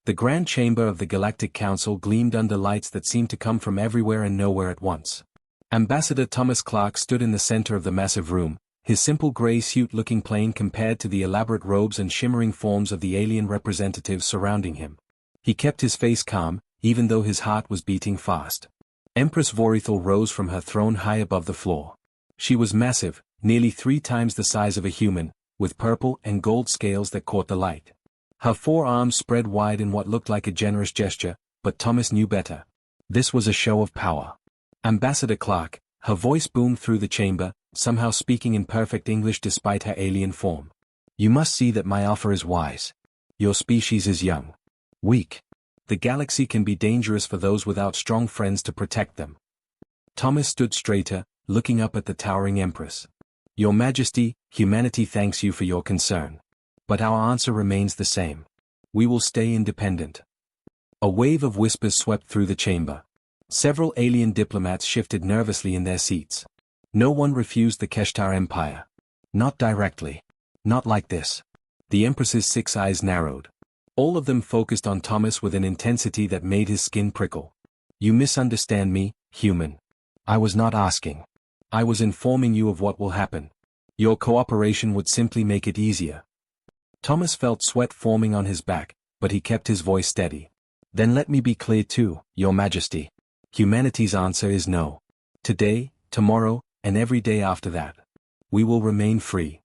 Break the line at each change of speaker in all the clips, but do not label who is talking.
The grand chamber of the Galactic Council gleamed under lights that seemed to come from everywhere and nowhere at once. Ambassador Thomas Clark stood in the center of the massive room, his simple gray suit looking plain compared to the elaborate robes and shimmering forms of the alien representatives surrounding him. He kept his face calm, even though his heart was beating fast. Empress Vorithal rose from her throne high above the floor. She was massive, nearly 3 times the size of a human, with purple and gold scales that caught the light. Her 4 arms spread wide in what looked like a generous gesture, but Thomas knew better. This was a show of power. Ambassador Clark, her voice boomed through the chamber, somehow speaking in perfect English despite her alien form. You must see that my offer is wise. Your species is young. Weak. The galaxy can be dangerous for those without strong friends to protect them. Thomas stood straighter, looking up at the towering Empress. Your Majesty, humanity thanks you for your concern. But our answer remains the same. We will stay independent. A wave of whispers swept through the chamber. Several alien diplomats shifted nervously in their seats. No one refused the Keshtar Empire. Not directly. Not like this. The Empress's 6 eyes narrowed. All of them focused on Thomas with an intensity that made his skin prickle. You misunderstand me, human. I was not asking. I was informing you of what will happen. Your cooperation would simply make it easier. Thomas felt sweat forming on his back, but he kept his voice steady. Then let me be clear too, Your Majesty. Humanity's answer is no. Today, tomorrow, and every day after that. We will remain free.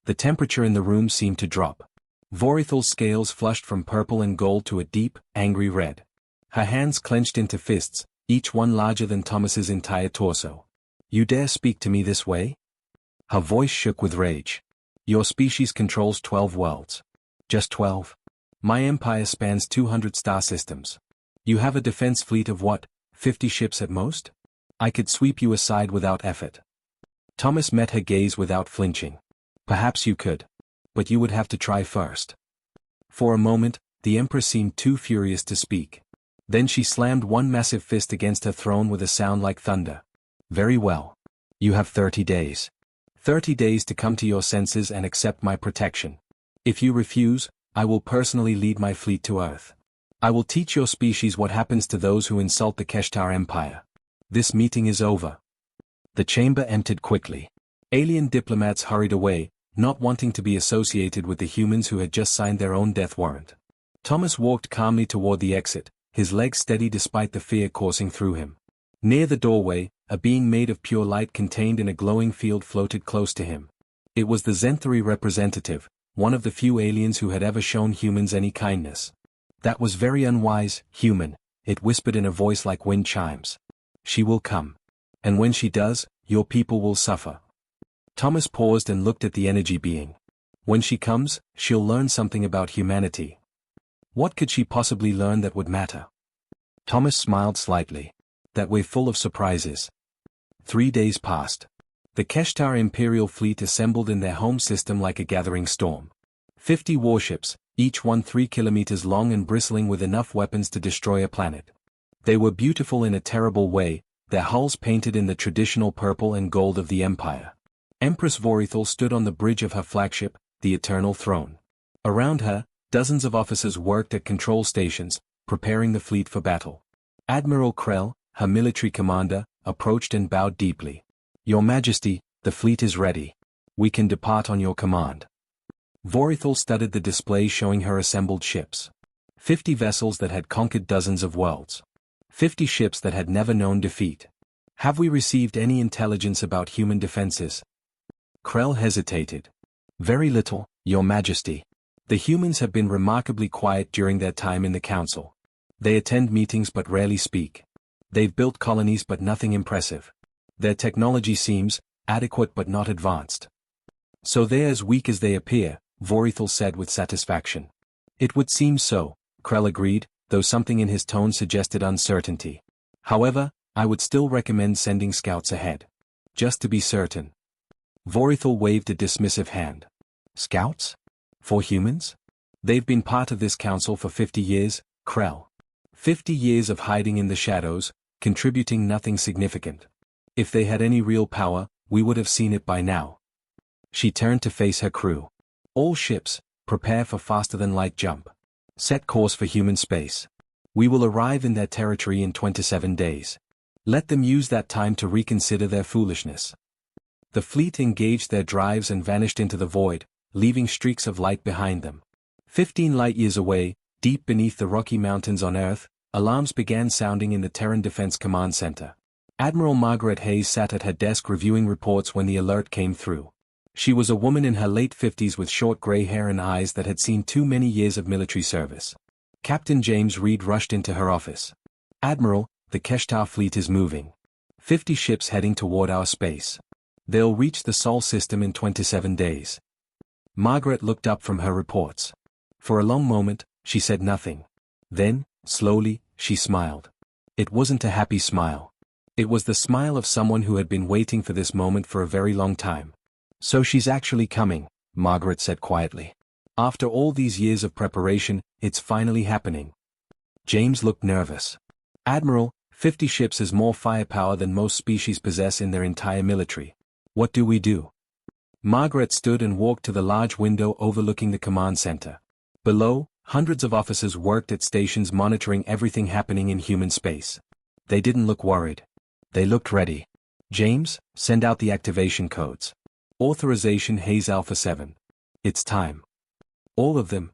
The temperature in the room seemed to drop. Vorithal's scales flushed from purple and gold to a deep, angry red. Her hands clenched into fists, each one larger than Thomas's entire torso. You dare speak to me this way? Her voice shook with rage. Your species controls 12 worlds. Just 12? My empire spans 200 star systems. You have a defense fleet of what, 50 ships at most? I could sweep you aside without effort. Thomas met her gaze without flinching. Perhaps you could. But you would have to try first. For a moment, the Empress seemed too furious to speak. Then she slammed one massive fist against her throne with a sound like thunder. Very well. You have 30 days. 30 days to come to your senses and accept my protection. If you refuse, I will personally lead my fleet to Earth. I will teach your species what happens to those who insult the Keshtar Empire. This meeting is over. The chamber emptied quickly. Alien diplomats hurried away, not wanting to be associated with the humans who had just signed their own death warrant. Thomas walked calmly toward the exit, his legs steady despite the fear coursing through him. Near the doorway, a being made of pure light contained in a glowing field floated close to him. It was the Zenthari representative, one of the few aliens who had ever shown humans any kindness. That was very unwise, human, it whispered in a voice like wind chimes. She will come. And when she does, your people will suffer. Thomas paused and looked at the energy being. When she comes, she'll learn something about humanity. What could she possibly learn that would matter? Thomas smiled slightly. That way full of surprises. 3 days passed. The Keshtar Imperial fleet assembled in their home system like a gathering storm. 50 warships, each one 3 kilometers long and bristling with enough weapons to destroy a planet. They were beautiful in a terrible way, their hulls painted in the traditional purple and gold of the Empire. Empress Vorithal stood on the bridge of her flagship, the Eternal Throne. Around her, dozens of officers worked at control stations, preparing the fleet for battle. Admiral Krell, her military commander, approached and bowed deeply. Your Majesty, the fleet is ready. We can depart on your command. Vorithal studied the display showing her assembled ships. 50 vessels that had conquered dozens of worlds. 50 ships that had never known defeat. Have we received any intelligence about human defenses? Krell hesitated. Very little, Your Majesty. The humans have been remarkably quiet during their time in the Council. They attend meetings but rarely speak. They've built colonies but nothing impressive. Their technology seems adequate but not advanced. So they're as weak as they appear, Vorithal said with satisfaction. It would seem so, Krell agreed, though something in his tone suggested uncertainty. However, I would still recommend sending scouts ahead. Just to be certain. Vorithal waved a dismissive hand. Scouts? For humans? They've been part of this council for 50 years, Krell. 50 years of hiding in the shadows, contributing nothing significant. If they had any real power, we would have seen it by now. She turned to face her crew. All ships, prepare for faster-than-light jump. Set course for human space. We will arrive in their territory in 27 days. Let them use that time to reconsider their foolishness. The fleet engaged their drives and vanished into the void, leaving streaks of light behind them. 15 light-years away, deep beneath the Rocky Mountains on Earth, alarms began sounding in the Terran Defense Command Center. Admiral Margaret Hayes sat at her desk reviewing reports when the alert came through. She was a woman in her late 50s with short gray hair and eyes that had seen too many years of military service. Captain James Reed rushed into her office. "Admiral, the Keshtar fleet is moving. 50 ships heading toward our space. They'll reach the Sol system in 27 days. Margaret looked up from her reports. For a long moment, she said nothing. Then, slowly, she smiled. It wasn't a happy smile. It was the smile of someone who had been waiting for this moment for a very long time. "So she's actually coming," Margaret said quietly. "After all these years of preparation, it's finally happening." James looked nervous. "Admiral, 50 ships is more firepower than most species possess in their entire military. What do we do?" Margaret stood and walked to the large window overlooking the command center. Below, hundreds of officers worked at stations monitoring everything happening in human space. They didn't look worried. They looked ready. "James, send out the activation codes. Authorization Hayes Alpha 7. It's time." "All of them,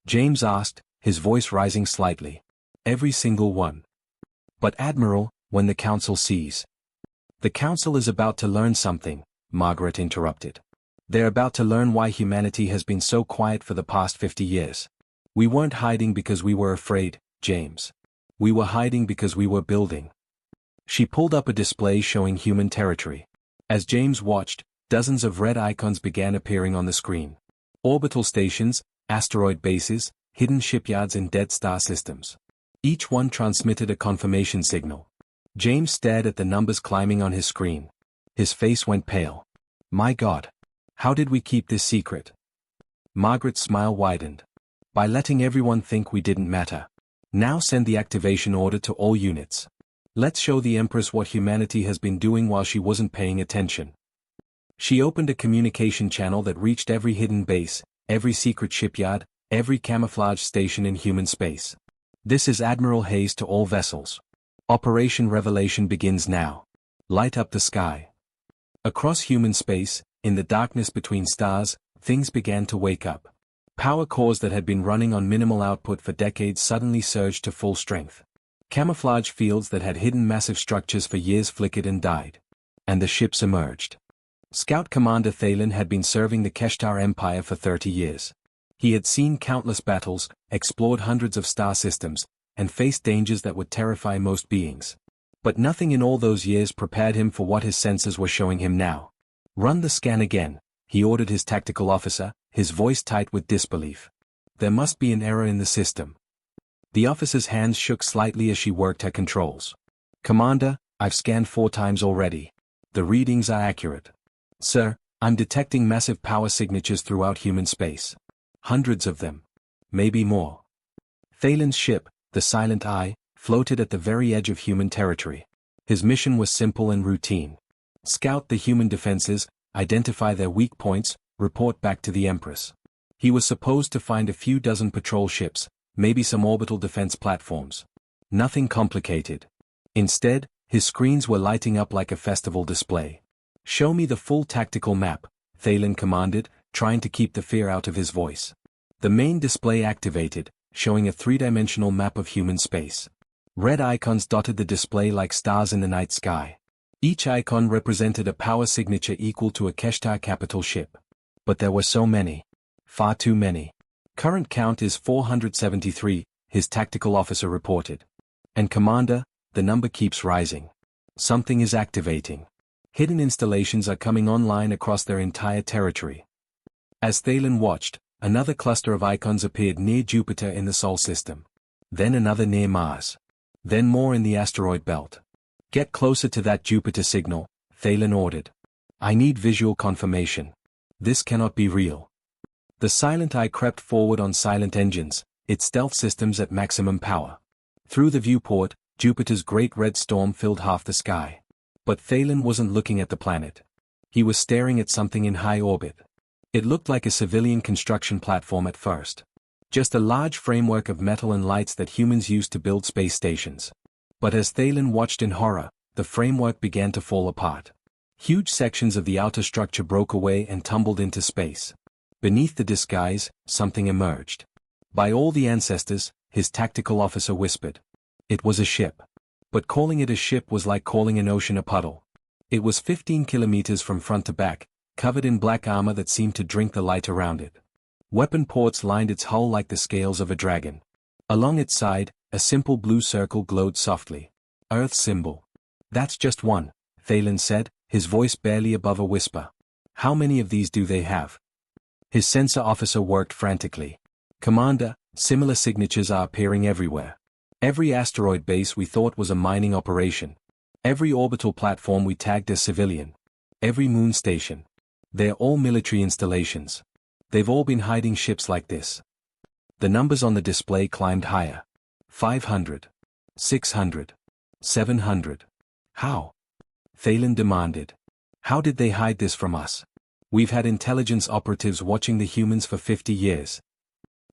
James asked, his voice rising slightly. "Every single one." "But Admiral, when the Council sees..." "The Council is about to learn something," Margaret interrupted. "They're about to learn why humanity has been so quiet for the past 50 years. We weren't hiding because we were afraid, James. We were hiding because we were building." She pulled up a display showing human territory. As James watched, dozens of red icons began appearing on the screen. Orbital stations, asteroid bases, hidden shipyards and dead star systems. Each one transmitted a confirmation signal. James stared at the numbers climbing on his screen. His face went pale. "My God. How did we keep this secret?" Margaret's smile widened. "By letting everyone think we didn't matter. Now send the activation order to all units. Let's show the Empress what humanity has been doing while she wasn't paying attention." She opened a communication channel that reached every hidden base, every secret shipyard, every camouflage station in human space. "This is Admiral Hayes to all vessels. Operation Revelation begins now. Light up the sky." Across human space, in the darkness between stars, things began to wake up. Power cores that had been running on minimal output for decades suddenly surged to full strength. Camouflage fields that had hidden massive structures for years flickered and died. And the ships emerged. Scout Commander Thalen had been serving the Keshtar Empire for 30 years. He had seen countless battles, explored hundreds of star systems, and faced dangers that would terrify most beings. But nothing in all those years prepared him for what his senses were showing him now. "Run the scan again," he ordered his tactical officer, his voice tight with disbelief. "There must be an error in the system." The officer's hands shook slightly as she worked her controls. "Commander, I've scanned 4 times already. The readings are accurate. Sir, I'm detecting massive power signatures throughout human space. Hundreds of them. Maybe more." Thalen's ship, the Silent Eye, floated at the very edge of human territory. His mission was simple and routine. Scout the human defenses, identify their weak points, report back to the Empress. He was supposed to find a few dozen patrol ships, maybe some orbital defense platforms. Nothing complicated. Instead, his screens were lighting up like a festival display. "Show me the full tactical map," Thalen commanded, trying to keep the fear out of his voice. The main display activated, showing a 3-dimensional map of human space. Red icons dotted the display like stars in the night sky. Each icon represented a power signature equal to a Keshtar capital ship. But there were so many. Far too many. "Current count is 473, his tactical officer reported. "And Commander, the number keeps rising. Something is activating. Hidden installations are coming online across their entire territory." As Thalen watched, another cluster of icons appeared near Jupiter in the Sol system. Then another near Mars. Then more in the asteroid belt. "Get closer to that Jupiter signal," Thalen ordered. "I need visual confirmation. This cannot be real." The Silent Eye crept forward on silent engines, its stealth systems at maximum power. Through the viewport, Jupiter's great red storm filled half the sky. But Thalen wasn't looking at the planet. He was staring at something in high orbit. It looked like a civilian construction platform at first. Just a large framework of metal and lights that humans used to build space stations. But as Thalen watched in horror, the framework began to fall apart. Huge sections of the outer structure broke away and tumbled into space. Beneath the disguise, something emerged. By all the ancestors, his tactical officer whispered. It was a ship. But calling it a ship was like calling an ocean a puddle. It was 15 kilometers from front to back, covered in black armor that seemed to drink the light around it. Weapon ports lined its hull like the scales of a dragon. Along its side, a simple blue circle glowed softly. Earth's symbol. That's just one, Thalen said, his voice barely above a whisper. How many of these do they have? His sensor officer worked frantically. Commander, similar signatures are appearing everywhere. Every asteroid base we thought was a mining operation. Every orbital platform we tagged as civilian. Every moon station. They're all military installations. They've all been hiding ships like this. The numbers on the display climbed higher. 500. 600. 700. How? Thalen demanded. How did they hide this from us? We've had intelligence operatives watching the humans for 50 years.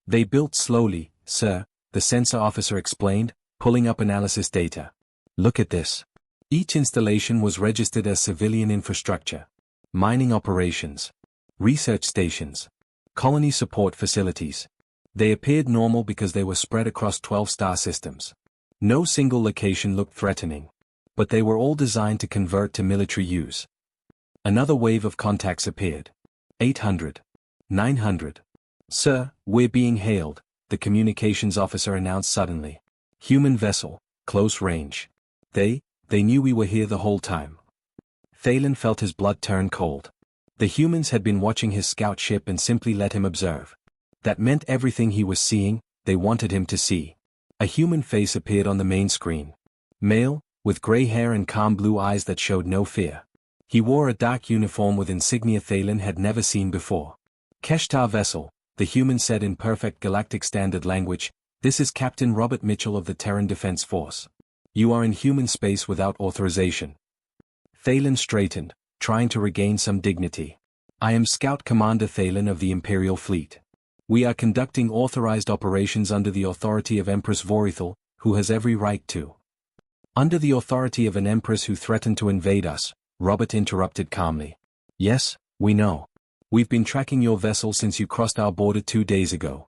They built slowly, sir, the sensor officer explained, pulling up analysis data. Look at this. Each installation was registered as civilian infrastructure. Mining operations. Research stations. Colony support facilities. They appeared normal because they were spread across 12 star systems. No single location looked threatening. But they were all designed to convert to military use. Another wave of contacts appeared. 800. 900. Sir, we're being hailed, the communications officer announced suddenly. Human vessel, close range. They knew we were here the whole time. Thalen felt his blood turn cold. The humans had been watching his scout ship and simply let him observe. That meant everything he was seeing, they wanted him to see. A human face appeared on the main screen. Male, with gray hair and calm blue eyes that showed no fear. He wore a dark uniform with insignia Thalen had never seen before. Keshtar vessel, the human said in perfect galactic standard language, this is Captain Robert Mitchell of the Terran Defense Force. You are in human space without authorization. Thalen straightened, trying to regain some dignity. I am Scout Commander Thalen of the Imperial Fleet. We are conducting authorized operations under the authority of Empress Vorithal, who has every right to. Under the authority of an empress who threatened to invade us, Robert interrupted calmly. Yes, we know. We've been tracking your vessel since you crossed our border 2 days ago.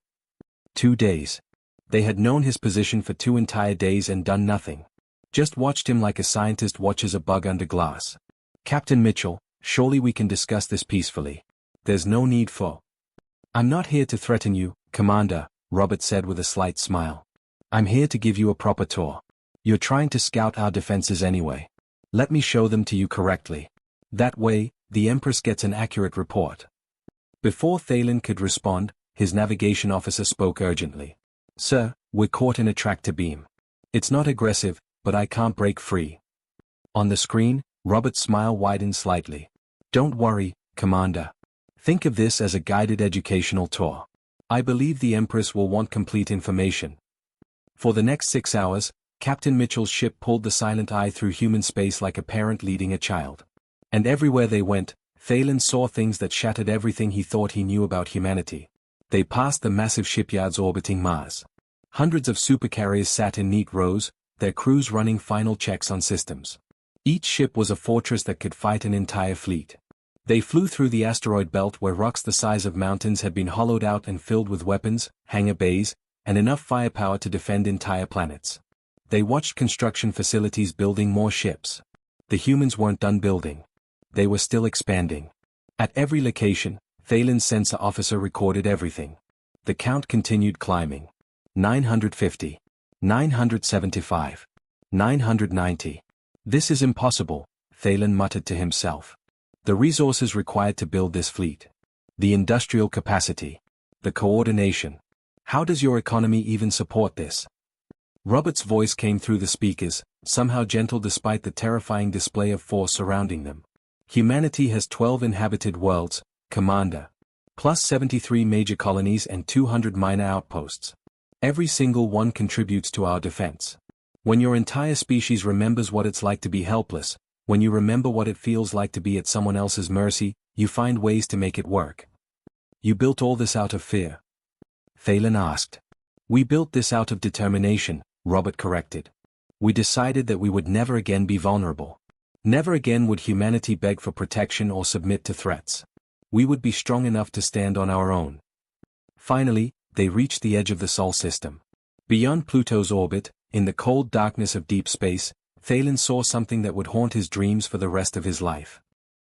2 days. They had known his position for 2 entire days and done nothing. Just watched him like a scientist watches a bug under glass. Captain Mitchell, surely we can discuss this peacefully. There's no need for. I'm not here to threaten you, Commander, Robert said with a slight smile. I'm here to give you a proper tour. You're trying to scout our defenses anyway. Let me show them to you correctly. That way, the Empress gets an accurate report. Before Thalen could respond, his navigation officer spoke urgently. Sir, we're caught in a tractor beam. It's not aggressive, but I can't break free. On the screen, Robert's smile widened slightly. Don't worry, Commander. Think of this as a guided educational tour. I believe the Empress will want complete information. For the next 6 hours, Captain Mitchell's ship pulled the silent eye through human space like a parent leading a child. And everywhere they went, Thalen saw things that shattered everything he thought he knew about humanity. They passed the massive shipyards orbiting Mars. Hundreds of supercarriers sat in neat rows, their crews running final checks on systems. Each ship was a fortress that could fight an entire fleet. They flew through the asteroid belt where rocks the size of mountains had been hollowed out and filled with weapons, hangar bays, and enough firepower to defend entire planets. They watched construction facilities building more ships. The humans weren't done building. They were still expanding. At every location, Thalen's sensor officer recorded everything. The count continued climbing. 950. 975. 990. This is impossible, Thalen muttered to himself. The resources required to build this fleet. The industrial capacity. The coordination. How does your economy even support this? Robert's voice came through the speakers, somehow gentle despite the terrifying display of force surrounding them. Humanity has 12 inhabited worlds, Commander. Plus 73 major colonies and 200 minor outposts. Every single one contributes to our defense. When your entire species remembers what it's like to be helpless, when you remember what it feels like to be at someone else's mercy, you find ways to make it work. You built all this out of fear. Thalen asked. We built this out of determination, Robert corrected. We decided that we would never again be vulnerable. Never again would humanity beg for protection or submit to threats. We would be strong enough to stand on our own. Finally, they reached the edge of the Sol system. Beyond Pluto's orbit, in the cold darkness of deep space, Thalen saw something that would haunt his dreams for the rest of his life.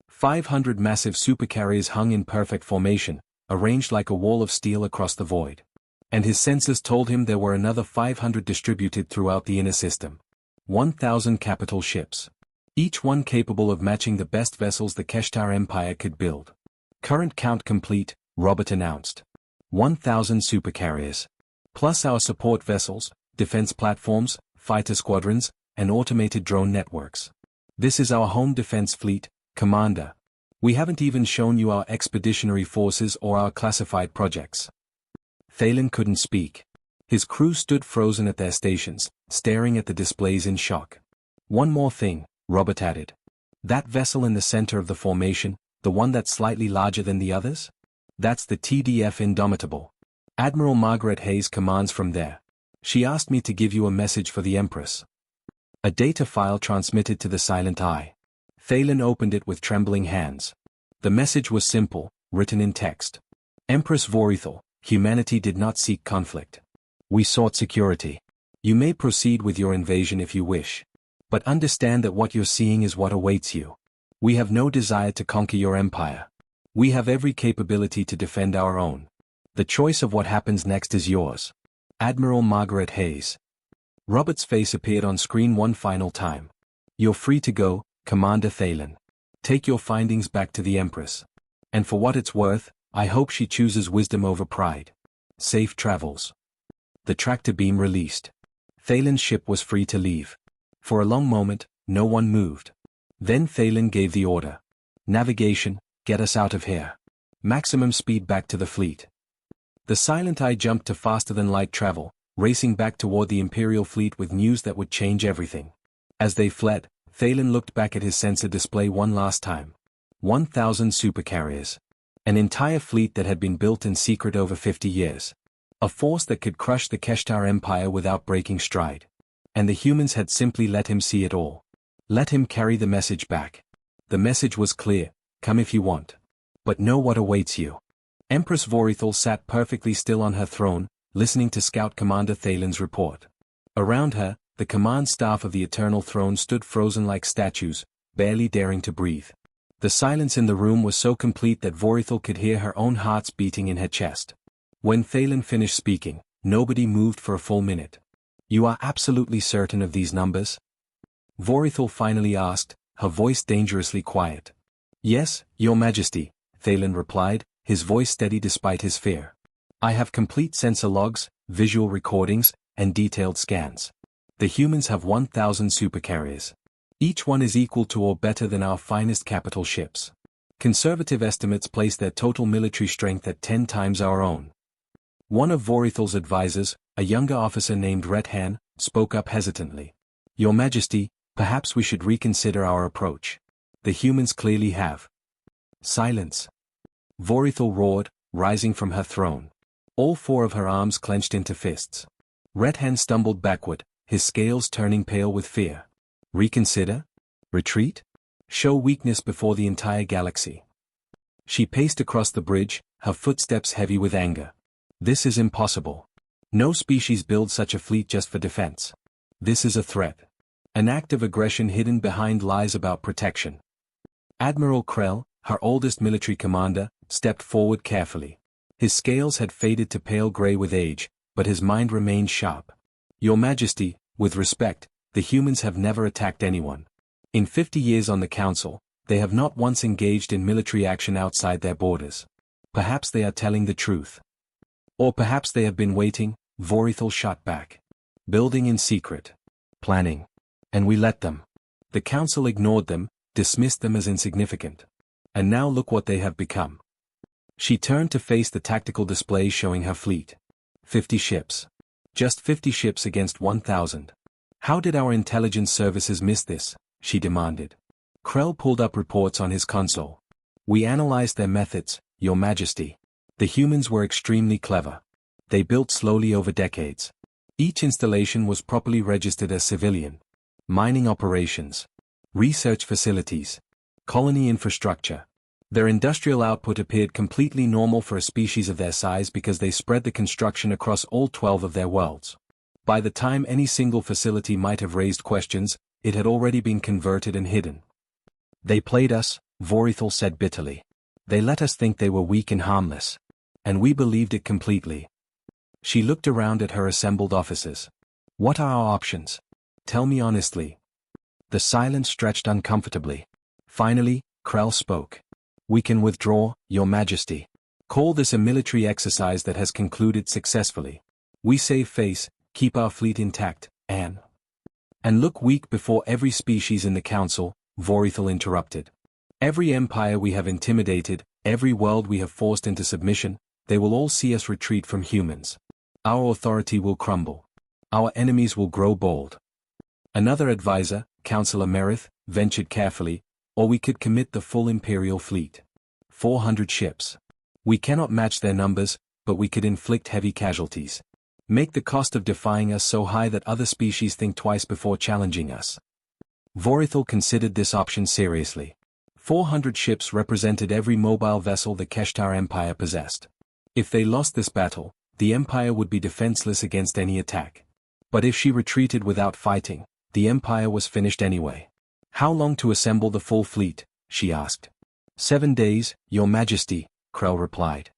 500 massive supercarriers hung in perfect formation, arranged like a wall of steel across the void. And his senses told him there were another 500 distributed throughout the inner system. 1,000 capital ships. Each one capable of matching the best vessels the Keshtar Empire could build. Current count complete, Robert announced. 1,000 supercarriers. Plus our support vessels, defense platforms, fighter squadrons, and automated drone networks. This is our home defense fleet, Commander. We haven't even shown you our expeditionary forces or our classified projects. Thalen couldn't speak. His crew stood frozen at their stations, staring at the displays in shock. One more thing, Robert added. That vessel in the center of the formation, the one that's slightly larger than the others? That's the TDF Indomitable. Admiral Margaret Hayes commands from there. She asked me to give you a message for the Empress. A data file transmitted to the Silent Eye. Thalen opened it with trembling hands. The message was simple, written in text. Empress Vorithal, humanity did not seek conflict. We sought security. You may proceed with your invasion if you wish. But understand that what you're seeing is what awaits you. We have no desire to conquer your empire. We have every capability to defend our own. The choice of what happens next is yours. Admiral Margaret Hayes. Robert's face appeared on screen one final time. You're free to go, Commander Thalen. Take your findings back to the Empress. And for what it's worth, I hope she chooses wisdom over pride. Safe travels. The tractor beam released. Thalen's ship was free to leave. For a long moment, no one moved. Then Thalen gave the order. Navigation, get us out of here. Maximum speed back to the fleet. The Silent Eye jumped to faster-than-light travel, racing back toward the Imperial fleet with news that would change everything. As they fled, Thalen looked back at his sensor display one last time. 1,000 supercarriers. An entire fleet that had been built in secret over 50 years. A force that could crush the Keshtar Empire without breaking stride. And the humans had simply let him see it all. Let him carry the message back. The message was clear, come if you want. But know what awaits you. Empress Vorithal sat perfectly still on her throne, listening to Scout Commander Thalen's report. Around her, the command staff of the Eternal Throne stood frozen like statues, barely daring to breathe. The silence in the room was so complete that Vorithal could hear her own hearts beating in her chest. When Thalen finished speaking, nobody moved for a full minute. You are absolutely certain of these numbers? Vorithal finally asked, her voice dangerously quiet. Yes, Your Majesty, Thalen replied, his voice steady despite his fear. I have complete sensor logs, visual recordings, and detailed scans. The humans have 1,000 supercarriers. Each one is equal to or better than our finest capital ships. Conservative estimates place their total military strength at 10 times our own. One of Vorithal's advisors, a younger officer named Rethan, spoke up hesitantly. Your Majesty, perhaps we should reconsider our approach. The humans clearly have. Silence. Vorithal roared, rising from her throne. All four of her arms clenched into fists. Rethan stumbled backward, his scales turning pale with fear. Reconsider? Retreat? Show weakness before the entire galaxy. She paced across the bridge, her footsteps heavy with anger. This is impossible. No species builds such a fleet just for defense. This is a threat. An act of aggression hidden behind lies about protection. Admiral Krell, her oldest military commander, stepped forward carefully. His scales had faded to pale gray with age, but his mind remained sharp. Your Majesty, with respect, the humans have never attacked anyone. In 50 years on the Council, they have not once engaged in military action outside their borders. Perhaps they are telling the truth. Or perhaps they have been waiting, Vorithal shot back. Building in secret. Planning. And we let them. The Council ignored them, dismissed them as insignificant. And now look what they have become. She turned to face the tactical display showing her fleet. 50 ships. Just 50 ships against 1,000. How did our intelligence services miss this? She demanded. Krell pulled up reports on his console. We analyzed their methods, Your Majesty. The humans were extremely clever. they built slowly over decades. Each installation was properly registered as civilian. Mining operations, research facilities, colony infrastructure. Their industrial output appeared completely normal for a species of their size because they spread the construction across all 12 of their worlds. By the time any single facility might have raised questions, it had already been converted and hidden. They played us, Vorithal said bitterly. They let us think they were weak and harmless. And we believed it completely. She looked around at her assembled officers. What are our options? Tell me honestly. The silence stretched uncomfortably. Finally, Krell spoke. We can withdraw, Your Majesty. Call this a military exercise that has concluded successfully. We save face, keep our fleet intact, and look weak before every species in the council, Vorithal interrupted. Every empire we have intimidated, every world we have forced into submission, they will all see us retreat from humans. Our authority will crumble. Our enemies will grow bold. Another advisor, Councillor Merith, ventured carefully, or we could commit the full Imperial fleet. 400 ships. We cannot match their numbers, but we could inflict heavy casualties. Make the cost of defying us so high that other species think twice before challenging us. Vorithal considered this option seriously. 400 ships represented every mobile vessel the Keshtar Empire possessed. If they lost this battle, the Empire would be defenseless against any attack. But if she retreated without fighting, the Empire was finished anyway. How long to assemble the full fleet? She asked. 7 days, Your Majesty, Krell replied.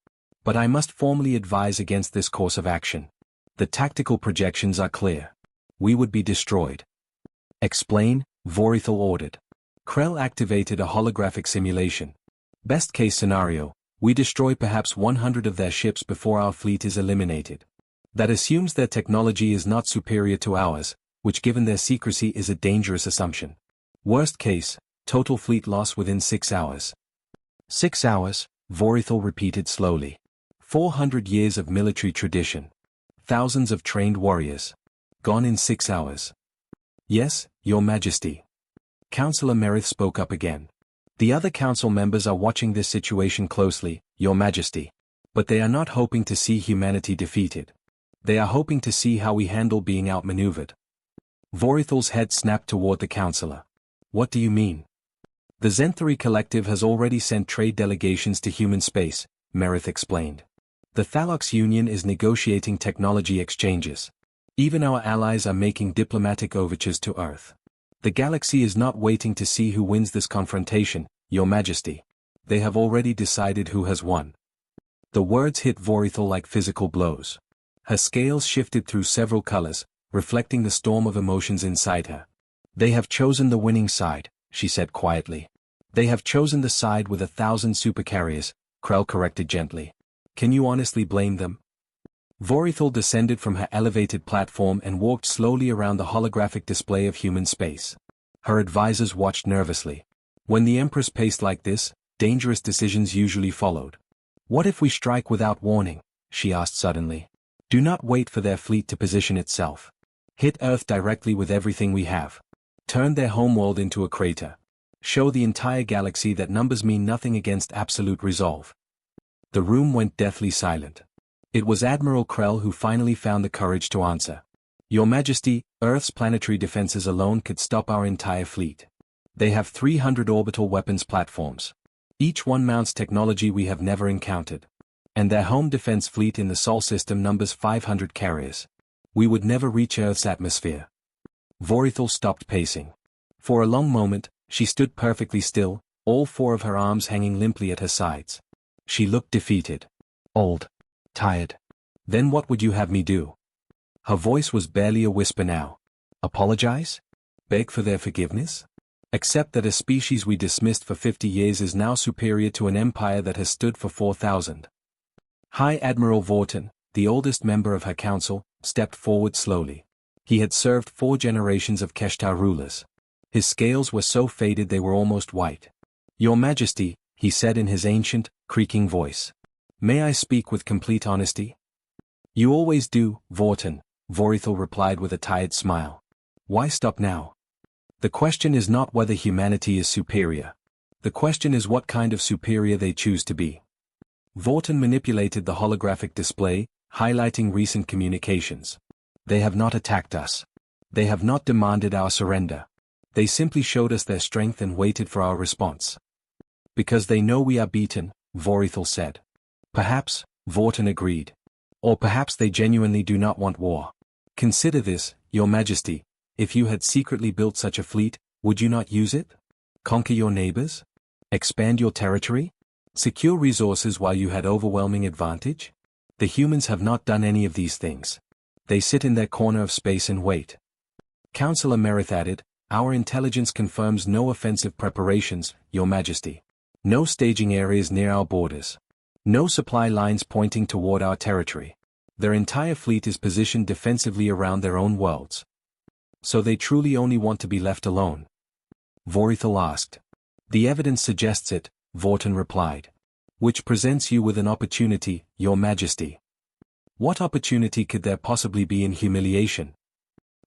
But I must formally advise against this course of action. The tactical projections are clear. We would be destroyed. Explain, Vorithal ordered. Krell activated a holographic simulation. Best case scenario, we destroy perhaps 100 of their ships before our fleet is eliminated. That assumes their technology is not superior to ours, which given their secrecy is a dangerous assumption. Worst case, total fleet loss within 6 hours. 6 hours, Vorithal repeated slowly. 400 years of military tradition. Thousands of trained warriors. Gone in 6 hours. Yes, Your Majesty. Councillor Merith spoke up again. The other council members are watching this situation closely, Your Majesty. But they are not hoping to see humanity defeated. They are hoping to see how we handle being outmaneuvered. Vorithal's head snapped toward the councillor. What do you mean? The Zenthari Collective has already sent trade delegations to human space, Merith explained. The Thalox Union is negotiating technology exchanges. Even our allies are making diplomatic overtures to Earth. The galaxy is not waiting to see who wins this confrontation, Your Majesty. They have already decided who has won. The words hit Vorithal like physical blows. Her scales shifted through several colors, reflecting the storm of emotions inside her. They have chosen the winning side, she said quietly. They have chosen the side with 1,000 supercarriers, Krell corrected gently. Can you honestly blame them? Vorithal descended from her elevated platform and walked slowly around the holographic display of human space. Her advisors watched nervously. When the Empress paced like this, dangerous decisions usually followed. What if we strike without warning? She asked suddenly. Do not wait for their fleet to position itself. Hit Earth directly with everything we have. Turn their homeworld into a crater. Show the entire galaxy that numbers mean nothing against absolute resolve. The room went deathly silent. It was Admiral Krell who finally found the courage to answer. Your Majesty, Earth's planetary defenses alone could stop our entire fleet. They have 300 orbital weapons platforms. Each one mounts technology we have never encountered. And their home defense fleet in the Sol system numbers 500 carriers. We would never reach Earth's atmosphere. Vorithal stopped pacing. For a long moment, she stood perfectly still, all 4 of her arms hanging limply at her sides. She looked defeated. Old. Tired. Then what would you have me do? Her voice was barely a whisper now. Apologize? Beg for their forgiveness? Accept that a species we dismissed for 50 years is now superior to an empire that has stood for 4,000. High Admiral Vorton, the oldest member of her council, stepped forward slowly. He had served 4 generations of Keshtar rulers. His scales were so faded they were almost white. Your Majesty, he said in his ancient, creaking voice. May I speak with complete honesty? You always do, Vorton, Vorithal replied with a tired smile. Why stop now? The question is not whether humanity is superior. The question is what kind of superior they choose to be. Vorton manipulated the holographic display, highlighting recent communications. They have not attacked us. They have not demanded our surrender. They simply showed us their strength and waited for our response. Because they know we are beaten, Vorithal said. Perhaps, Vorton agreed. Or perhaps they genuinely do not want war. Consider this, Your Majesty, if you had secretly built such a fleet, would you not use it? Conquer your neighbors? Expand your territory? Secure resources while you had overwhelming advantage? The humans have not done any of these things. They sit in their corner of space and wait. Counselor Merith added, our intelligence confirms no offensive preparations, Your Majesty. No staging areas near our borders. No supply lines pointing toward our territory. Their entire fleet is positioned defensively around their own worlds. So they truly only want to be left alone? Vorithal asked. The evidence suggests it, Vorton replied. Which presents you with an opportunity, Your Majesty. What opportunity could there possibly be in humiliation?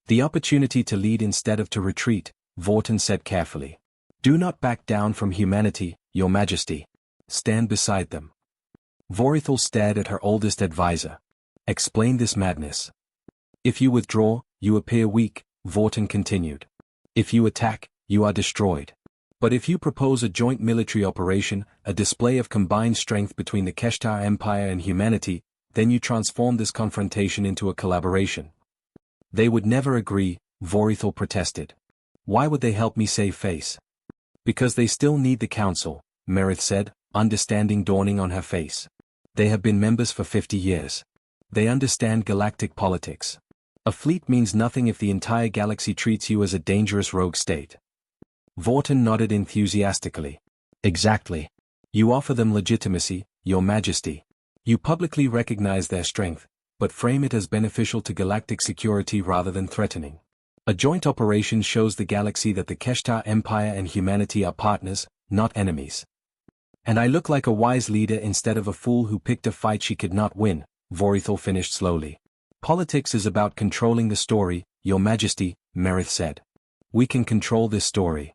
The opportunity to lead instead of to retreat, Vorton said carefully. Do not back down from humanity, Your Majesty. Stand beside them. Vorithal stared at her oldest advisor. Explain this madness. If you withdraw, you appear weak, Vorton continued. If you attack, you are destroyed. But if you propose a joint military operation, a display of combined strength between the Keshtar Empire and humanity, then you transform this confrontation into a collaboration. They would never agree, Vorithal protested. Why would they help me save face? Because they still need the council, Merith said, understanding dawning on her face. They have been members for 50 years. They understand galactic politics. A fleet means nothing if the entire galaxy treats you as a dangerous rogue state. Vorton nodded enthusiastically. Exactly. You offer them legitimacy, Your Majesty. You publicly recognize their strength, but frame it as beneficial to galactic security rather than threatening. A joint operation shows the galaxy that the Keshtar Empire and humanity are partners, not enemies. And I look like a wise leader instead of a fool who picked a fight she could not win, Vorithal finished slowly. Politics is about controlling the story, Your Majesty, Merith said. We can control this story.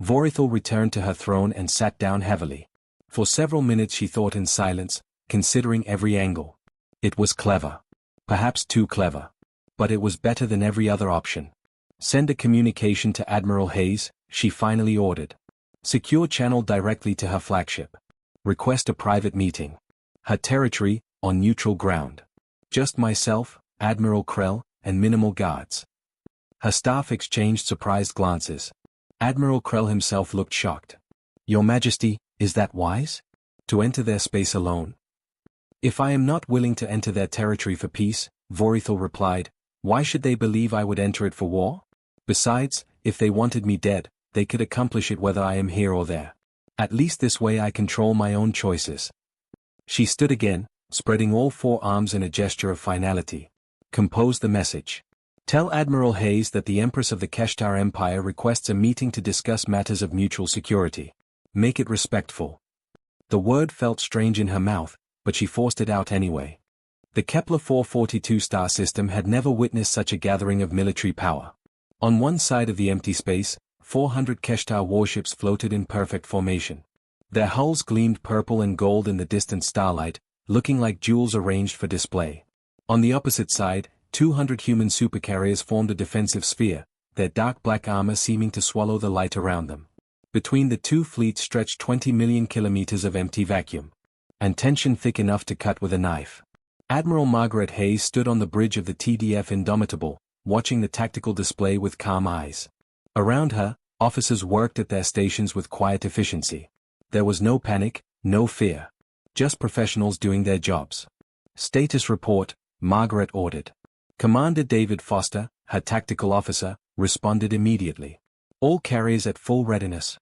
Vorithal returned to her throne and sat down heavily. For several minutes she thought in silence, considering every angle. It was clever. Perhaps too clever. But it was better than every other option. Send a communication to Admiral Hayes, she finally ordered. Secure channel directly to her flagship. Request a private meeting. Her territory, on neutral ground. Just myself, Admiral Krell, and minimal guards. Her staff exchanged surprised glances. Admiral Krell himself looked shocked. Your Majesty, is that wise? To enter their space alone? If I am not willing to enter their territory for peace, Vorithal replied, why should they believe I would enter it for war? Besides, if they wanted me dead, they could accomplish it whether I am here or there. At least this way I control my own choices. She stood again, spreading all four arms in a gesture of finality. Compose the message. Tell Admiral Hayes that the Empress of the Keshtar Empire requests a meeting to discuss matters of mutual security. Make it respectful. The word felt strange in her mouth, but she forced it out anyway. The Kepler 442 star system had never witnessed such a gathering of military power. On one side of the empty space, 400 Keshtar warships floated in perfect formation. Their hulls gleamed purple and gold in the distant starlight, looking like jewels arranged for display. On the opposite side, 200 human supercarriers formed a defensive sphere, their dark black armor seeming to swallow the light around them. Between the two fleets stretched 20 million kilometers of empty vacuum. And tension thick enough to cut with a knife. Admiral Margaret Hayes stood on the bridge of the TDF Indomitable, watching the tactical display with calm eyes. Around her, officers worked at their stations with quiet efficiency. There was no panic, no fear. Just professionals doing their jobs. Status report, Margaret ordered. Commander David Foster, her tactical officer, responded immediately. All carriers at full readiness.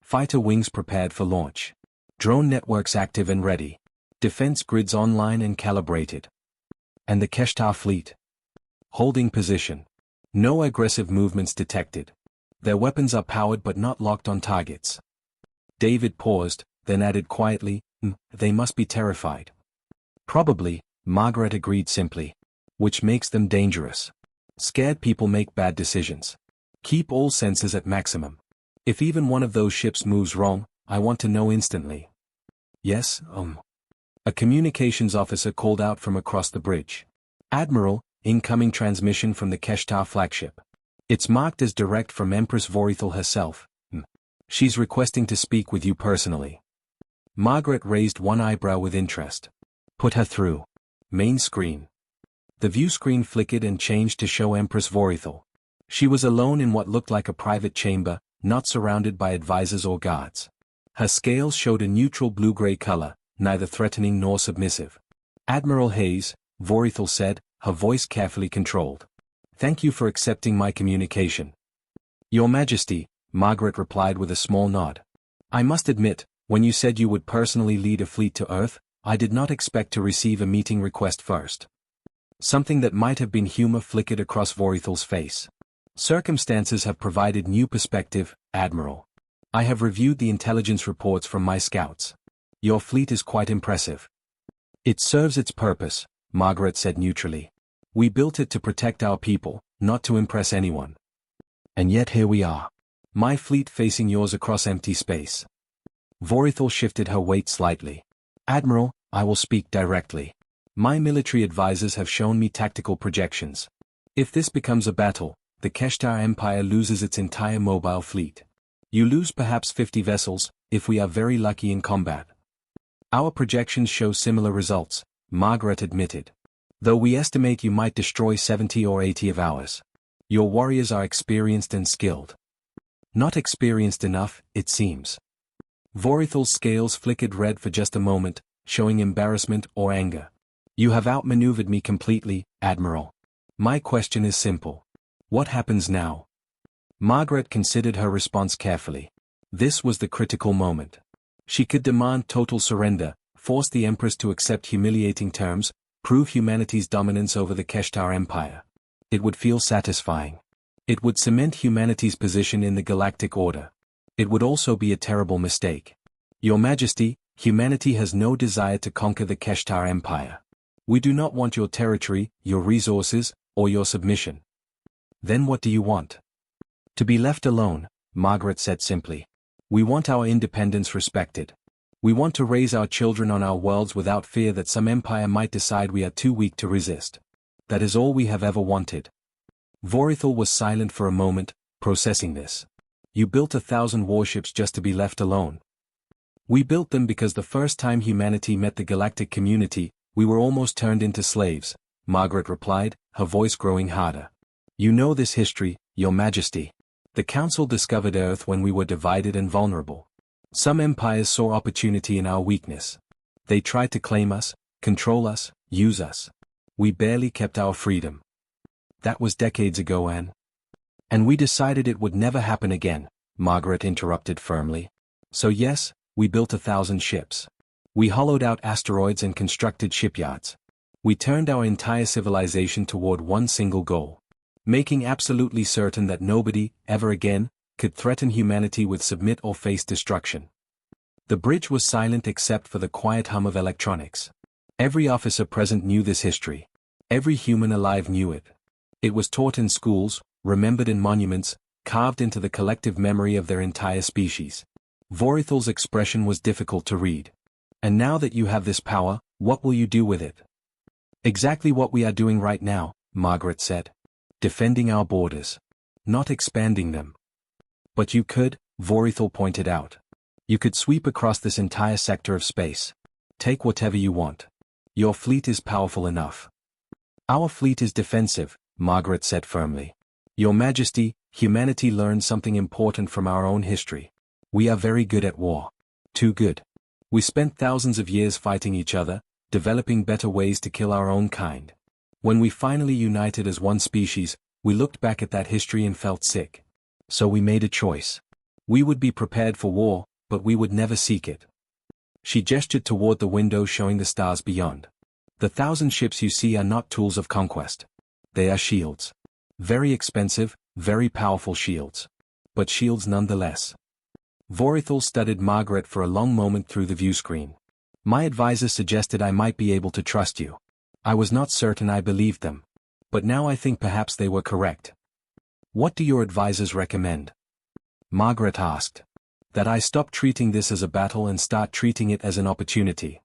Fighter wings prepared for launch. Drone networks active and ready. Defense grids online and calibrated. And the Keshtar fleet? Holding position. No aggressive movements detected. Their weapons are powered but not locked on targets. David paused, then added quietly, they must be terrified. Probably, Margaret agreed simply. Which makes them dangerous. Scared people make bad decisions. Keep all senses at maximum. If even one of those ships moves wrong, I want to know instantly. Yes, A communications officer called out from across the bridge. Admiral, incoming transmission from the Keshtar flagship. It's marked as direct from Empress Vorithal herself. She's requesting to speak with you personally. Margaret raised one eyebrow with interest. Put her through. Main screen. The view screen flickered and changed to show Empress Vorithal. She was alone in what looked like a private chamber, not surrounded by advisors or guards. Her scales showed a neutral blue-gray color, neither threatening nor submissive. Admiral Hayes, Vorithal said, her voice carefully controlled. Thank you for accepting my communication. Your Majesty, Margaret replied with a small nod. I must admit, when you said you would personally lead a fleet to Earth, I did not expect to receive a meeting request first. Something that might have been humor flickered across Vorithal's face. Circumstances have provided new perspective, Admiral. I have reviewed the intelligence reports from my scouts. Your fleet is quite impressive. It serves its purpose, Margaret said neutrally. We built it to protect our people, not to impress anyone. And yet here we are. My fleet facing yours across empty space. Vorithal shifted her weight slightly. Admiral, I will speak directly. My military advisors have shown me tactical projections. If this becomes a battle, the Keshtar Empire loses its entire mobile fleet. You lose perhaps 50 vessels, if we are very lucky in combat. Our projections show similar results, Margaret admitted. Though we estimate you might destroy 70 or 80 of ours. Your warriors are experienced and skilled. Not experienced enough, it seems. Vorithal's scales flickered red for just a moment, showing embarrassment or anger. You have outmaneuvered me completely, Admiral. My question is simple. What happens now? Margaret considered her response carefully. This was the critical moment. She could demand total surrender, force the Empress to accept humiliating terms, prove humanity's dominance over the Keshtar Empire. It would feel satisfying. It would cement humanity's position in the galactic order. It would also be a terrible mistake. Your Majesty, humanity has no desire to conquer the Keshtar Empire. We do not want your territory, your resources, or your submission. Then what do you want? To be left alone, Margaret said simply. We want our independence respected. We want to raise our children on our worlds without fear that some empire might decide we are too weak to resist. That is all we have ever wanted. Vorithal was silent for a moment, processing this. You built 1,000 warships just to be left alone. We built them because the first time humanity met the galactic community, we were almost turned into slaves, Margaret replied, her voice growing harder. You know this history, Your Majesty. The Council discovered Earth when we were divided and vulnerable. Some empires saw opportunity in our weakness. They tried to claim us, control us, use us. We barely kept our freedom. That was decades ago, Anne. And we decided it would never happen again, Margaret interrupted firmly. So yes, we built 1,000 ships. We hollowed out asteroids and constructed shipyards. We turned our entire civilization toward one single goal. Making absolutely certain that nobody, ever again, could threaten humanity with submit or face destruction. The bridge was silent except for the quiet hum of electronics. Every officer present knew this history. Every human alive knew it. It was taught in schools, remembered in monuments, carved into the collective memory of their entire species. Vorithal's expression was difficult to read. And now that you have this power, what will you do with it? Exactly what we are doing right now, Margaret said. Defending our borders. Not expanding them. But you could, Vorithal pointed out. You could sweep across this entire sector of space. Take whatever you want. Your fleet is powerful enough. Our fleet is defensive, Margaret said firmly. Your Majesty, humanity learned something important from our own history. We are very good at war. Too good. We spent thousands of years fighting each other, developing better ways to kill our own kind. When we finally united as one species, we looked back at that history and felt sick. So we made a choice. We would be prepared for war, but we would never seek it. She gestured toward the window showing the stars beyond. The 1,000 ships you see are not tools of conquest. They are shields. Very expensive, very powerful shields. But shields nonetheless. Vorithal studied Margaret for a long moment through the view screen. My advisor suggested I might be able to trust you. I was not certain I believed them. But now I think perhaps they were correct. What do your advisors recommend? Margaret asked. That I stop treating this as a battle and start treating it as an opportunity.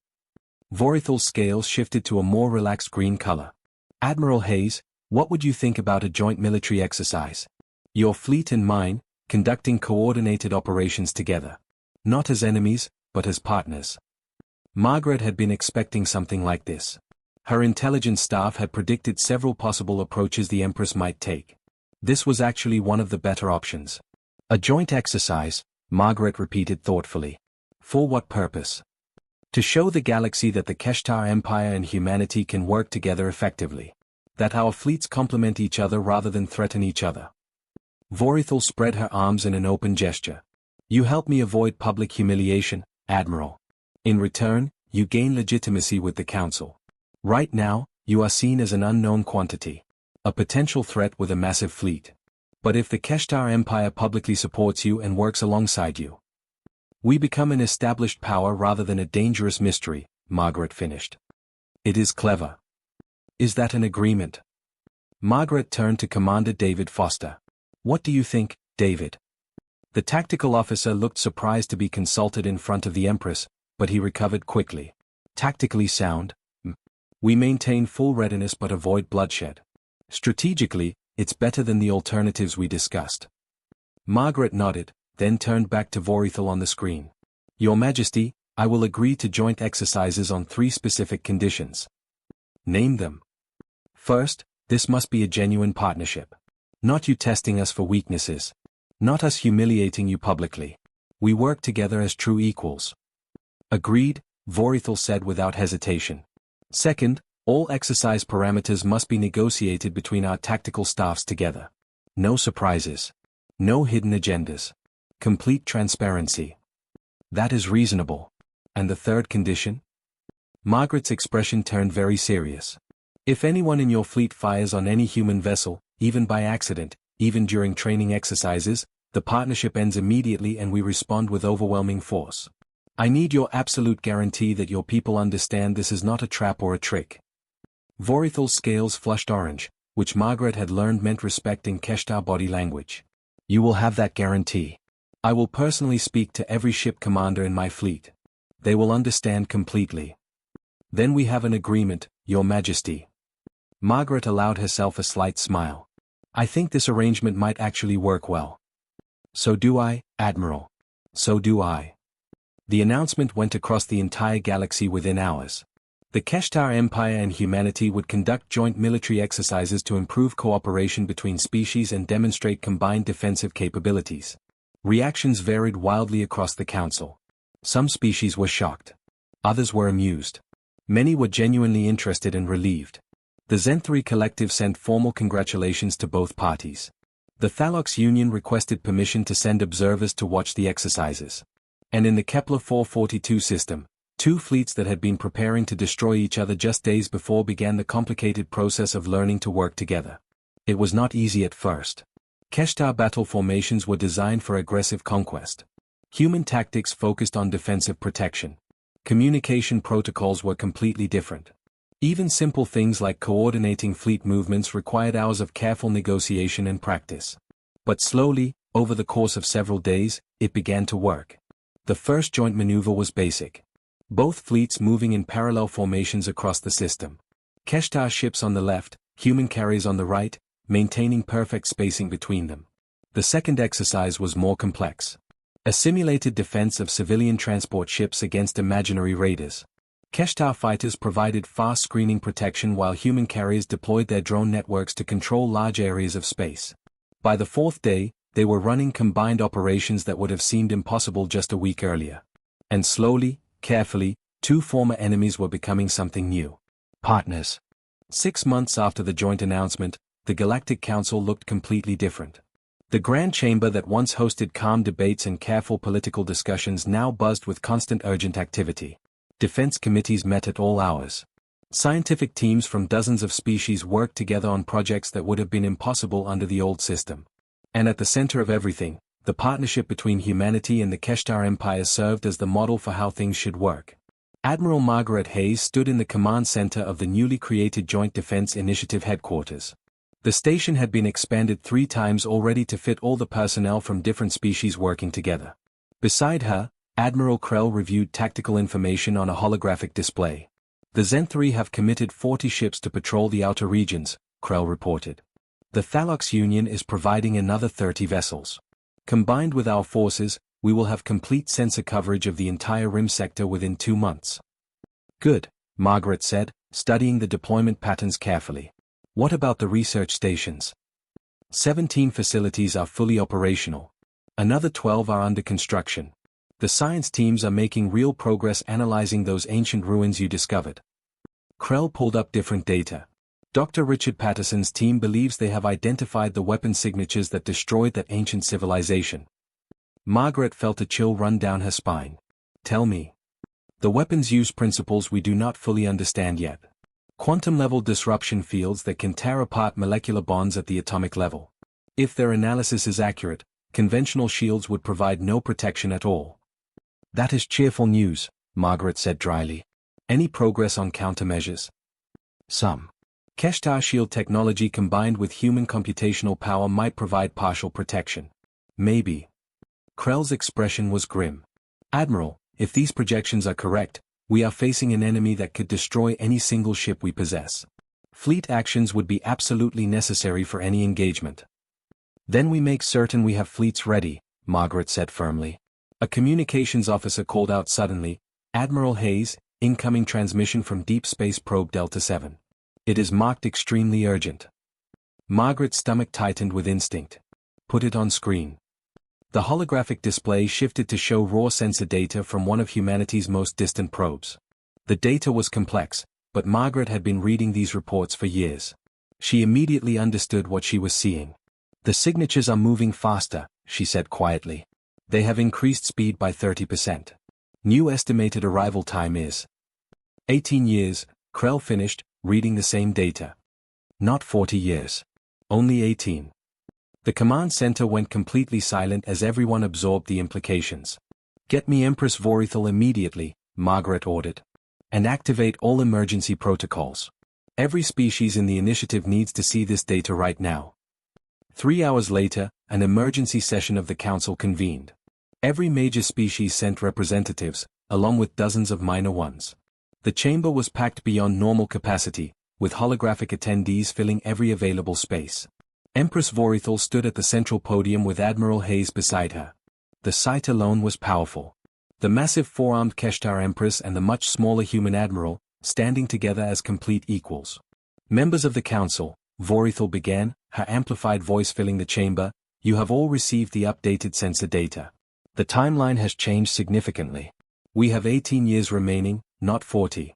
Vorithal's scales shifted to a more relaxed green color. Admiral Hayes, what would you think about a joint military exercise? Your fleet and mine, conducting coordinated operations together. Not as enemies, but as partners. Margaret had been expecting something like this. Her intelligence staff had predicted several possible approaches the Empress might take. This was actually one of the better options. A joint exercise, Margaret repeated thoughtfully. For what purpose? To show the galaxy that the Keshtar Empire and humanity can work together effectively. That our fleets complement each other rather than threaten each other. Vorithal spread her arms in an open gesture. You help me avoid public humiliation, Admiral. In return, you gain legitimacy with the Council. Right now, you are seen as an unknown quantity. A potential threat with a massive fleet. But if the Keshtar Empire publicly supports you and works alongside you, we become an established power rather than a dangerous mystery, Margaret finished. It is clever. Is that an agreement? Margaret turned to Commander David Foster. What do you think, David? The tactical officer looked surprised to be consulted in front of the Empress, but he recovered quickly. Tactically sound. We maintain full readiness but avoid bloodshed. Strategically, it's better than the alternatives we discussed. Margaret nodded, then turned back to Vorithal on the screen. Your Majesty, I will agree to joint exercises on 3 specific conditions. Name them. First, this must be a genuine partnership. Not you testing us for weaknesses. Not us humiliating you publicly. We work together as true equals. Agreed, Vorithal said without hesitation. Second, all exercise parameters must be negotiated between our tactical staffs together. No surprises. No hidden agendas. Complete transparency. That is reasonable. And the third condition? Margaret's expression turned very serious. If anyone in your fleet fires on any human vessel, even by accident, even during training exercises, the partnership ends immediately and we respond with overwhelming force. I need your absolute guarantee that your people understand this is not a trap or a trick. Vorithal's scales flushed orange, which Margaret had learned meant respect in Keshtar body language. You will have that guarantee. I will personally speak to every ship commander in my fleet. They will understand completely. Then we have an agreement, Your Majesty. Margaret allowed herself a slight smile. I think this arrangement might actually work well. So do I, Admiral. So do I. The announcement went across the entire galaxy within hours. The Keshtar Empire and humanity would conduct joint military exercises to improve cooperation between species and demonstrate combined defensive capabilities. Reactions varied wildly across the Council. Some species were shocked. Others were amused. Many were genuinely interested and relieved. The Zenthri Collective sent formal congratulations to both parties. The Thalox Union requested permission to send observers to watch the exercises. And in the Kepler 442 system, 2 fleets that had been preparing to destroy each other just days before began the complicated process of learning to work together. It was not easy at first. Keshtar battle formations were designed for aggressive conquest. Human tactics focused on defensive protection. Communication protocols were completely different. Even simple things like coordinating fleet movements required hours of careful negotiation and practice. But slowly, over the course of several days, it began to work. The first joint maneuver was basic. Both fleets moving in parallel formations across the system. Keshtar ships on the left, human carriers on the right, maintaining perfect spacing between them. The second exercise was more complex. A simulated defense of civilian transport ships against imaginary raiders. Keshtar fighters provided fast screening protection while human carriers deployed their drone networks to control large areas of space. By the 4th day, they were running combined operations that would have seemed impossible just a week earlier. And slowly, carefully, 2 former enemies were becoming something new. Partners. 6 months after the joint announcement, the Galactic Council looked completely different. The Grand Chamber that once hosted calm debates and careful political discussions now buzzed with constant urgent activity. Defense committees met at all hours. Scientific teams from dozens of species worked together on projects that would have been impossible under the old system. And at the center of everything, the partnership between humanity and the Keshtar Empire served as the model for how things should work. Admiral Margaret Hayes stood in the command center of the newly created Joint Defense Initiative headquarters. The station had been expanded 3 times already to fit all the personnel from different species working together. Beside her, Admiral Krell reviewed tactical information on a holographic display. The Zenthri have committed 40 ships to patrol the outer regions, Krell reported. The Thalox Union is providing another 30 vessels. Combined with our forces, we will have complete sensor coverage of the entire Rim sector within 2 months. Good, Margaret said, studying the deployment patterns carefully. What about the research stations? 17 facilities are fully operational. Another 12 are under construction. The science teams are making real progress analyzing those ancient ruins you discovered. Krell pulled up different data. Dr. Richard Patterson's team believes they have identified the weapon signatures that destroyed that ancient civilization. Margaret felt a chill run down her spine. Tell me. The weapons use principles we do not fully understand yet. Quantum-level disruption fields that can tear apart molecular bonds at the atomic level. If their analysis is accurate, conventional shields would provide no protection at all. That is cheerful news, Margaret said dryly. Any progress on countermeasures? Some. Keshtar shield technology combined with human computational power might provide partial protection. Maybe. Krell's expression was grim. Admiral, if these projections are correct, we are facing an enemy that could destroy any single ship we possess. Fleet actions would be absolutely necessary for any engagement. Then we make certain we have fleets ready, Margaret said firmly. A communications officer called out suddenly, Admiral Hayes, incoming transmission from Deep Space Probe Delta 7. It is marked extremely urgent. Margaret's stomach tightened with instinct. Put it on screen. The holographic display shifted to show raw sensor data from one of humanity's most distant probes. The data was complex, but Margaret had been reading these reports for years. She immediately understood what she was seeing. The signatures are moving faster, she said quietly. They have increased speed by 30%. New estimated arrival time is 18 years, Krell finished, reading the same data. Not 40 years. Only 18. The command center went completely silent as everyone absorbed the implications. Get me Empress Vorithal immediately, Margaret ordered. And activate all emergency protocols. Every species in the initiative needs to see this data right now. 3 hours later, an emergency session of the Council convened. Every major species sent representatives, along with dozens of minor ones. The chamber was packed beyond normal capacity, with holographic attendees filling every available space. Empress Vorithal stood at the central podium with Admiral Hayes beside her. The sight alone was powerful. The massive four-armed Keshtar Empress and the much smaller human Admiral, standing together as complete equals. Members of the Council, Vorithal began, her amplified voice filling the chamber, you have all received the updated sensor data. The timeline has changed significantly. We have 18 years remaining, not 40.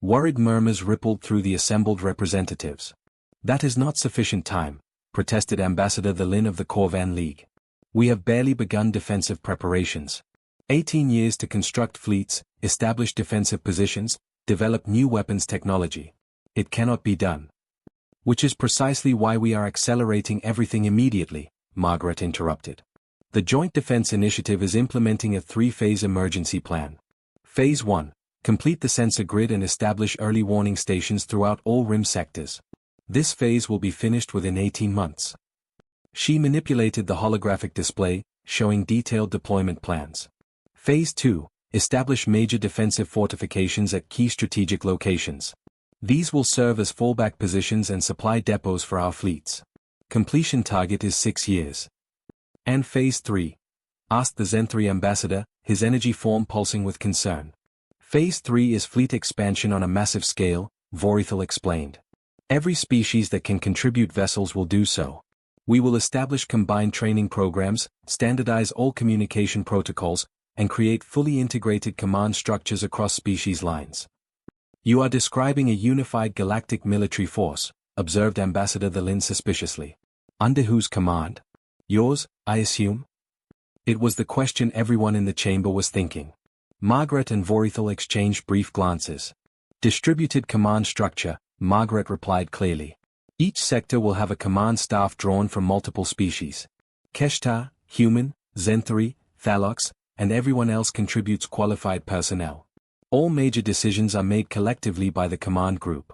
Worried murmurs rippled through the assembled representatives. That is not sufficient time, protested Ambassador Thelin of the Corvan League. We have barely begun defensive preparations. 18 years to construct fleets, establish defensive positions, develop new weapons technology. It cannot be done. Which is precisely why we are accelerating everything immediately, Margaret interrupted. The Joint Defense Initiative is implementing a 3-phase emergency plan. Phase 1. Complete the sensor grid and establish early warning stations throughout all Rim sectors. This phase will be finished within 18 months. She manipulated the holographic display, showing detailed deployment plans. Phase 2. Establish major defensive fortifications at key strategic locations. These will serve as fallback positions and supply depots for our fleets. Completion target is 6 years. And Phase 3? Asked the Zenthri ambassador, his energy form pulsing with concern. Phase 3 is fleet expansion on a massive scale, Vorithal explained. Every species that can contribute vessels will do so. We will establish combined training programs, standardize all communication protocols, and create fully integrated command structures across species lines. You are describing a unified galactic military force, observed Ambassador Thelin suspiciously. Under whose command? Yours, I assume? It was the question everyone in the chamber was thinking. Margaret and Vorithal exchanged brief glances. Distributed command structure, Margaret replied clearly. Each sector will have a command staff drawn from multiple species. Keshtar, human, Zenthri, Thalox, and everyone else contributes qualified personnel. All major decisions are made collectively by the command group.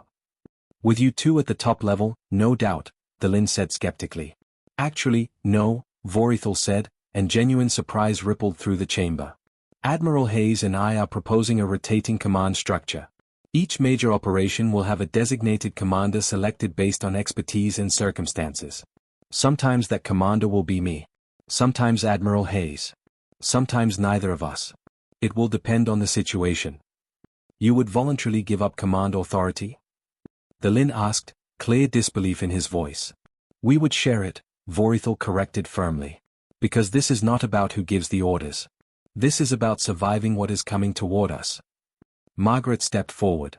With you two at the top level, no doubt, Thelin said skeptically. Actually, no, Vorithal said, and genuine surprise rippled through the chamber. Admiral Hayes and I are proposing a rotating command structure. Each major operation will have a designated commander selected based on expertise and circumstances. Sometimes that commander will be me. Sometimes Admiral Hayes. Sometimes neither of us. It will depend on the situation. You would voluntarily give up command authority? The Lin asked, clear disbelief in his voice. We would share it, Vorithal corrected firmly. Because this is not about who gives the orders. This is about surviving what is coming toward us. Margaret stepped forward.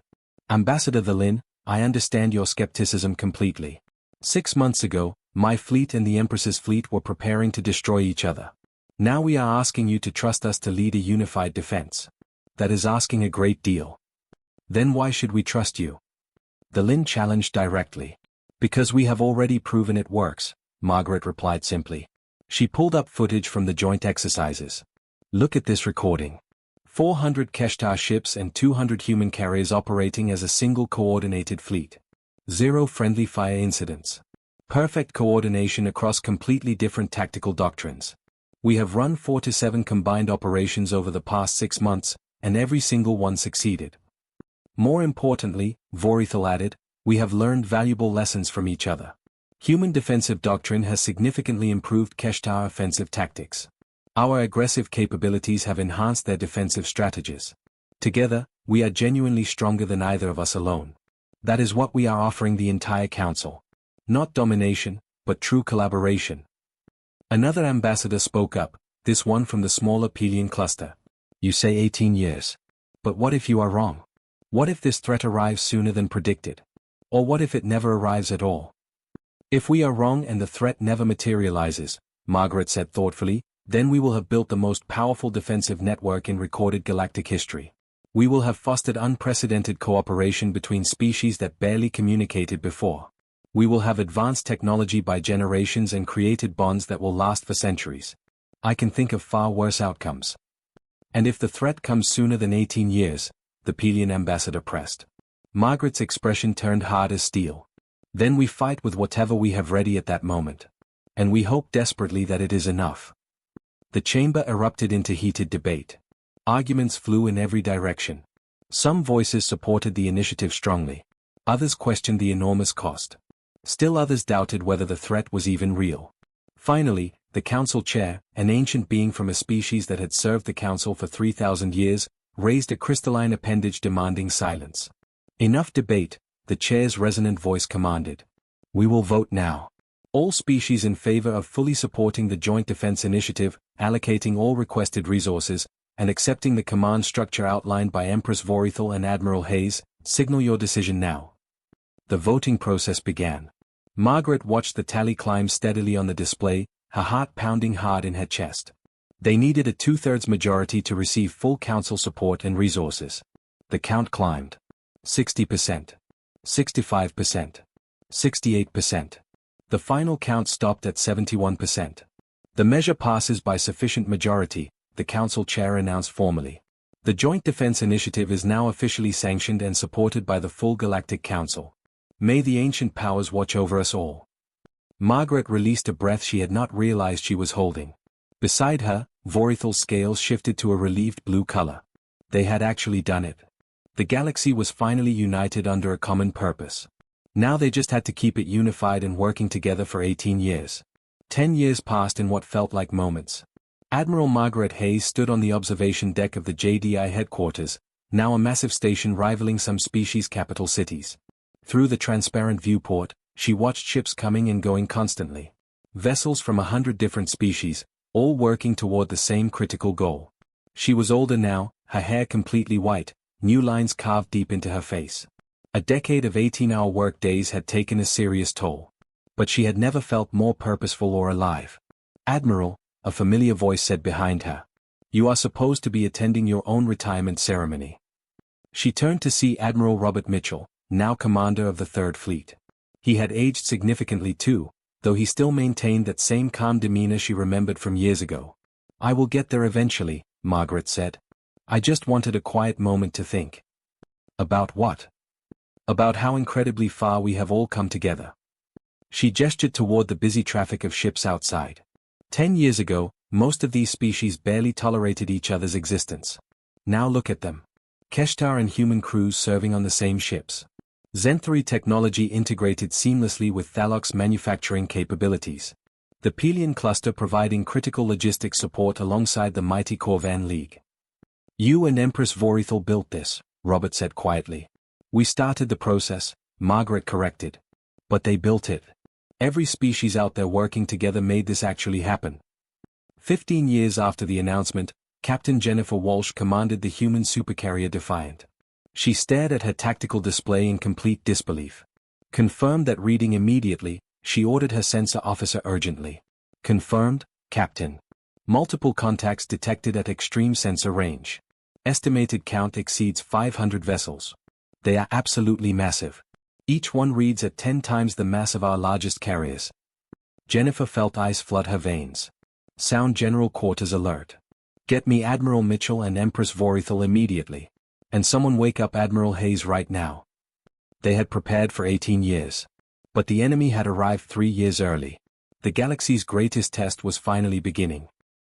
Ambassador the Lin, I understand your skepticism completely. 6 months ago, my fleet and the Empress's fleet were preparing to destroy each other. Now we are asking you to trust us to lead a unified defense. That is asking a great deal. Then why should we trust you? The Lin challenged directly. Because we have already proven it works, Margaret replied simply. She pulled up footage from the joint exercises. Look at this recording. 400 Keshtar ships and 200 human carriers operating as a single coordinated fleet. 0 friendly fire incidents. Perfect coordination across completely different tactical doctrines. We have run 4 to 7 combined operations over the past 6 months, and every single one succeeded. More importantly, Vorithal added, we have learned valuable lessons from each other. Human defensive doctrine has significantly improved Keshtar offensive tactics. Our aggressive capabilities have enhanced their defensive strategies. Together, we are genuinely stronger than either of us alone. That is what we are offering the entire council. Not domination, but true collaboration. Another ambassador spoke up, this one from the smaller Pelian cluster. You say 18 years. But what if you are wrong? What if this threat arrives sooner than predicted? Or what if it never arrives at all? If we are wrong and the threat never materializes, Margaret said thoughtfully, then we will have built the most powerful defensive network in recorded galactic history. We will have fostered unprecedented cooperation between species that barely communicated before. We will have advanced technology by generations and created bonds that will last for centuries. I can think of far worse outcomes. And if the threat comes sooner than 18 years, the Pelian ambassador pressed. Margaret's expression turned hard as steel. Then we fight with whatever we have ready at that moment. And we hope desperately that it is enough. The chamber erupted into heated debate. Arguments flew in every direction. Some voices supported the initiative strongly. Others questioned the enormous cost. Still others doubted whether the threat was even real. Finally, the council chair, an ancient being from a species that had served the council for 3,000 years, raised a crystalline appendage demanding silence. Enough debate, the chair's resonant voice commanded. We will vote now. All species in favor of fully supporting the Joint Defense Initiative, allocating all requested resources, and accepting the command structure outlined by Empress Vorithal and Admiral Hayes, signal your decision now. The voting process began. Margaret watched the tally climb steadily on the display, her heart pounding hard in her chest. They needed a 2/3 majority to receive full council support and resources. The count climbed. 60%. 65%. 68%. The final count stopped at 71%. The measure passes by sufficient majority, the council chair announced formally. The Joint Defense Initiative is now officially sanctioned and supported by the full Galactic Council. May the ancient powers watch over us all. Margaret released a breath she had not realized she was holding. Beside her, Vorithal's scales shifted to a relieved blue color. They had actually done it. The galaxy was finally united under a common purpose. Now they just had to keep it unified and working together for 18 years. 10 years passed in what felt like moments. Admiral Margaret Hayes stood on the observation deck of the JDI headquarters, now a massive station rivaling some species' capital cities. Through the transparent viewport, she watched ships coming and going constantly. Vessels from 100 different species, all working toward the same critical goal. She was older now, her hair completely white, new lines carved deep into her face. A decade of 18-hour work days had taken a serious toll. But she had never felt more purposeful or alive. Admiral, a familiar voice said behind her. You are supposed to be attending your own retirement ceremony. She turned to see Admiral Robert Mitchell, now commander of the Third Fleet. He had aged significantly too, though he still maintained that same calm demeanor she remembered from years ago. I will get there eventually, Margaret said. I just wanted a quiet moment to think. About what? About how incredibly far we have all come together. She gestured toward the busy traffic of ships outside. 10 years ago, most of these species barely tolerated each other's existence. Now look at them. Keshtar and human crews serving on the same ships. Zenthari technology integrated seamlessly with Thalok's manufacturing capabilities. The Pelion cluster providing critical logistics support alongside the mighty Corvan League. You and Empress Vorithal built this, Robert said quietly. We started the process, Margaret corrected. But they built it. Every species out there working together made this actually happen. 15 years after the announcement, Captain Jennifer Walsh commanded the human supercarrier Defiant. She stared at her tactical display in complete disbelief. Confirmed that reading immediately, she ordered her sensor officer urgently. Confirmed, Captain. Multiple contacts detected at extreme sensor range. Estimated count exceeds 500 vessels. They are absolutely massive. Each one reads at 10 times the mass of our largest carriers. Jennifer felt ice flood her veins. Sound General Quarters alert. Get me Admiral Mitchell and Empress Vorithal immediately. And someone wake up Admiral Hayes right now. They had prepared for 18 years. But the enemy had arrived 3 years early. The galaxy's greatest test was finally beginning.